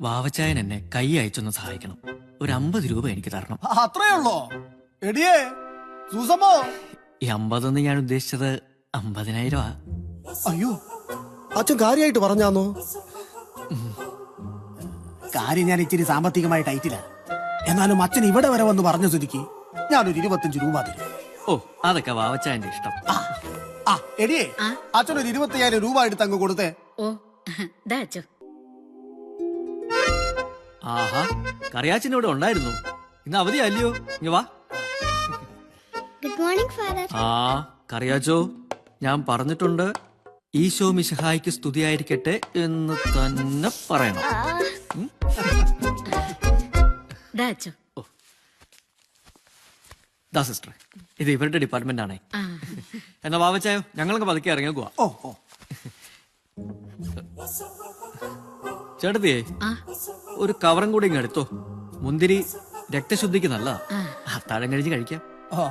വാവച്ചായൻ എന്നെ കൈ അയച്ചൊന്ന് സഹായിക്കണം. ഒരു 50 രൂപ എനിക്ക് തരണം. അത്രേ ഉള്ളോ? എടിയേ സൂസമ്മോ, ഈ 50 ഞാൻ ഉദ്ദേശിച്ചത് 50,000. അയ്യോ അച്ഛൻ കാര്യമായിട്ട് പറഞ്ഞാന്നോ? കാര്യം ഞാൻ ഇച്ചിരി സാമ്പത്തികമായി ടൈറ്റില്ല. എന്നാലും അച്ഛൻ ഇവിടെ വരെ വന്ന് പറഞ്ഞ സ്ഥിതിക്ക് ഞാനൊരു 25 രൂപ തരും. ഓ, അതൊക്കെ വാവച്ചായന്റെ ഇഷ്ടം. എടിയേ അച്ഛനൊരു 25,000 രൂപ എടുത്ത് അങ്ങ് കൊടുത്തേ. ഓ ദാ അച്ചോ. ആഹാ, കറിയാച്ചനോട് ഉണ്ടായിരുന്നു. ഇന്ന് അവധിയല്ലയോ? ഇങ്ങ വാ. Good morning father. ആ കറിയാച്ചോ, ഞാൻ പറഞ്ഞിട്ടുണ്ട് ഈശോ മിശിഹായ്ക്ക് സ്തുതിയായിരിക്കട്ടെ എന്ന് തന്നെ പറയണം. ദാ അച്ചോ. ദാ സിസ്റ്റർ, ഇത് ഇവരുടെ ഡിപ്പാർട്ട്മെന്റ് ആണേ. എന്നാ വാവച്ചായോ, ഞങ്ങളൊക്കെ പതുക്കെ ഇറങ്ങിയേക്കുവാ. ഓ ഓ ചേട്ടത്തിയേ, ഒരു കവറും കൂടി ഇങ്ങ് എടുത്തോ. മുന്തിരി രക്തശുദ്ധിക്ക് നല്ലതാ. അത്താഴം കഴിഞ്ഞ് കഴിക്കാം. ഓ